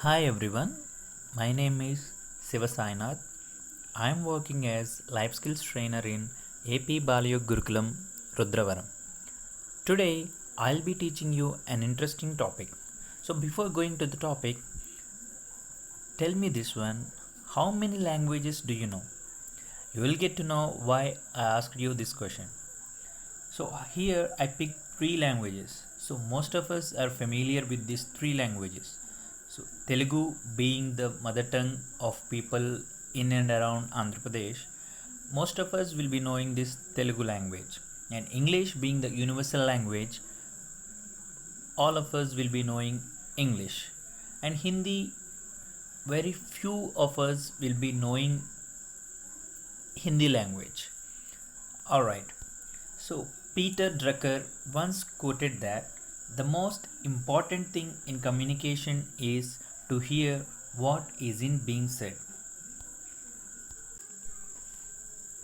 Hi everyone, my name is Siva Sainath. I am working as life skills trainer in AP Balio Gurukulam, Rudravaram. Today I'll be teaching you an interesting topic. So before going to the topic, tell me this one, how many languages do you know? You will get to know why I asked you this question. So here I picked three languages. So most of us are familiar with these three languages. So Telugu being the mother tongue of people in and around Andhra Pradesh, most of us will be knowing this Telugu language. And English being the universal language, all of us will be knowing English. And Hindi, very few of us will be knowing Hindi language. Alright, so Peter Drucker once quoted that the most important thing in communication is to hear what isn't being said.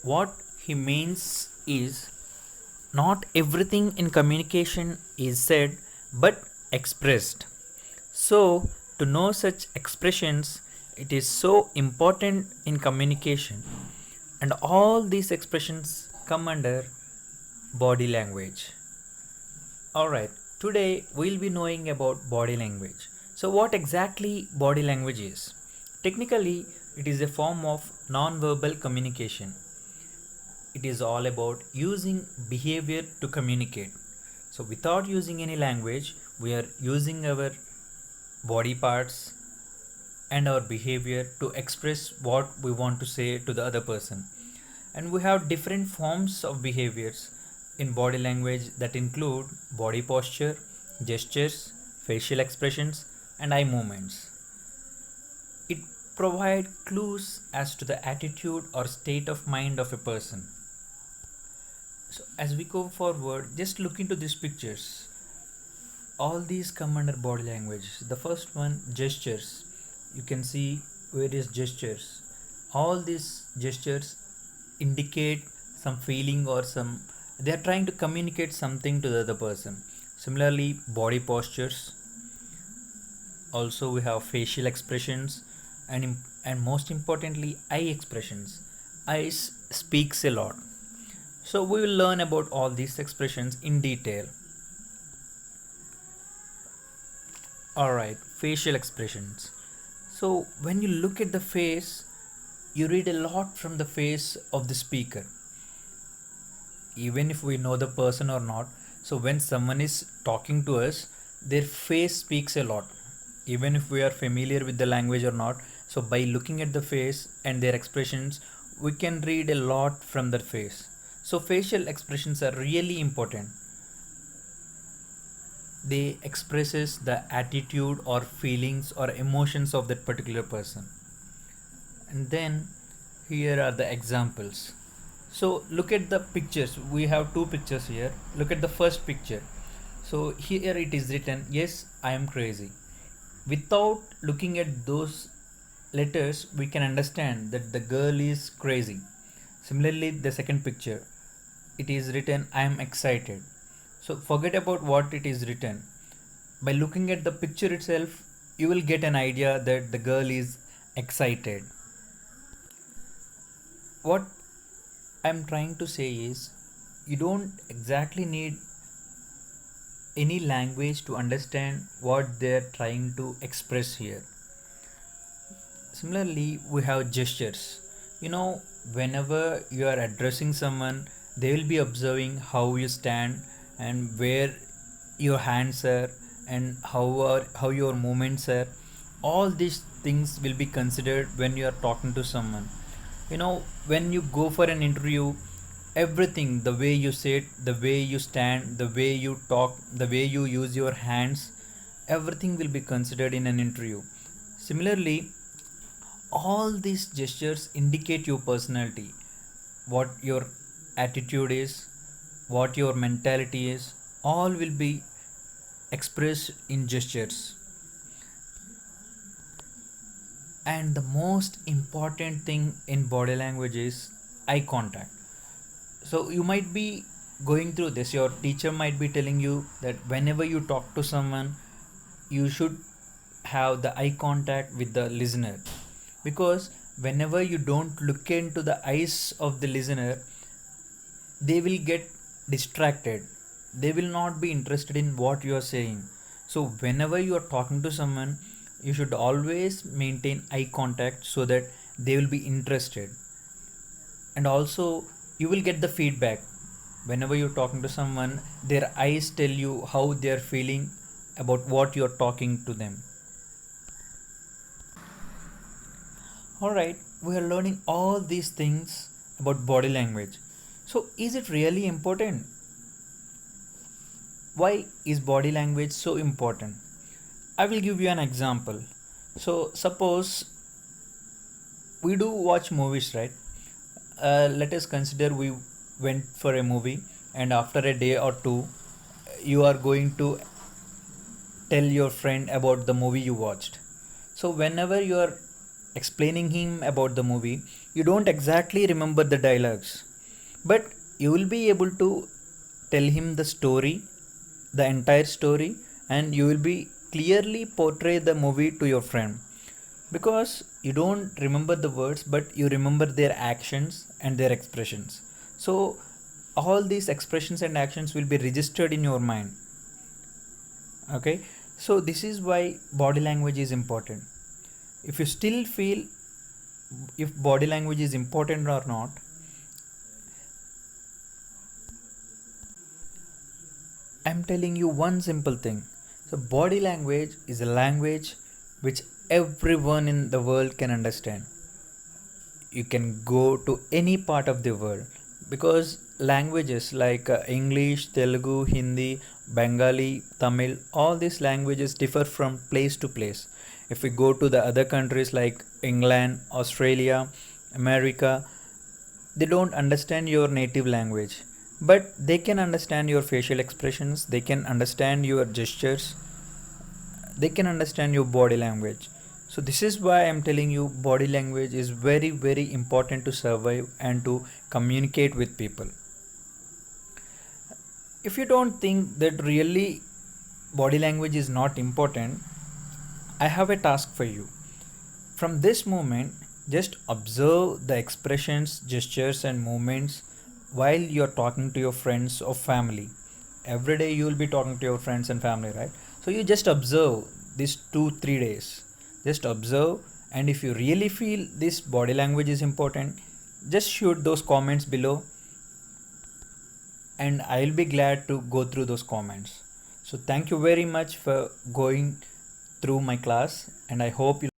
What he means is not everything in communication is said but expressed. So, to know such expressions, it is so important in communication, and all these expressions come under body language. Alright, today we'll be knowing about body language. So, what exactly body language is? Technically, it is a form of non-verbal communication. It is all about using behavior to communicate. So, without using any language, we are using our body parts and our behavior to express what we want to say to the other person. And we have different forms of behaviors in body language that include body posture, gestures, facial expressions, and eye movements. It provides clues as to the attitude or state of mind of a person. So, as we go forward, just look into these pictures. All these come under body language. The first one, gestures. You can see various gestures. All these gestures indicate some feeling or some, they are trying to communicate something to the other person. Similarly, body postures. Also, we have facial expressions, and most importantly, eye expressions. Eyes speaks a lot. So we will learn about all these expressions in detail. Alright, facial expressions. So when you look at the face, you read a lot from the face of the speaker. Even if we know the person or not, so when someone is talking to us, their face speaks a lot. Even if we are familiar with the language or not, so by looking at the face and their expressions, we can read a lot from their face. So facial expressions are really important. They expresses the attitude or feelings or emotions of that particular person. And then here are the examples. So look at the pictures. We have two pictures here. Look at the first picture. So here it is written, yes, I am crazy. Without looking at those letters, we can understand that the girl is crazy. Similarly, the second picture, it is written, I am excited. So forget about what it is written. By looking at the picture itself, you will get an idea that the girl is excited. What I'm trying to say is, you don't exactly need any language to understand what they're trying to express here. Similarly, we have gestures. Whenever you are addressing someone, they will be observing how you stand and where your hands are and how your movements are. All these things will be considered when you are talking to someone. When you go for an interview, everything, the way you sit, the way you stand, the way you talk, the way you use your hands, everything will be considered in an interview. Similarly, all these gestures indicate your personality, what your attitude is, what your mentality is, all will be expressed in gestures. And the most important thing in body language is eye contact. So you might be going through this, your teacher might be telling you that whenever you talk to someone, you should have the eye contact with the listener, because whenever you don't look into the eyes of the listener, they will get distracted, they will not be interested in what you are saying. So whenever you are talking to someone, you should always maintain eye contact so that they will be interested. And also, you will get the feedback. Whenever you're talking to someone, their eyes tell you how they're feeling about what you're talking to them. Alright, we are learning all these things about body language. So, is it really important? Why is body language so important? I will give you an example. So, suppose we do watch movies, right? Let us consider we went for a movie, and after a day or two, you are going to tell your friend about the movie you watched. So, whenever you are explaining him about the movie, you don't exactly remember the dialogues, but you will be able to tell him the story, the entire story, and you will be clearly portray the movie to your friend, because you don't remember the words but you remember their actions and their expressions. So all these expressions and actions will be registered in your mind. Okay, so this is why body language is important. If you still feel if body language is important or not, I'm telling you one simple thing. So body language is a language which everyone in the world can understand. You can go to any part of the world, because languages like English, Telugu, Hindi, Bengali, Tamil, all these languages differ from place to place. If we go to the other countries like England, Australia, America, they don't understand your native language, but they can understand your facial expressions, they can understand your gestures, they can understand your body language. So this is why I'm telling you body language is very very important to survive and to communicate with people. If you don't think that really body language is not important, I have a task for you. From this moment, just observe the expressions, gestures, and movements while you're talking to your friends or family. Every day you will be talking to your friends and family, right? So you just observe these 2 3 days. Just observe, and if you really feel this body language is important, just shoot those comments below, and I'll be glad to go through those comments. So thank you very much for going through my class, and I hope you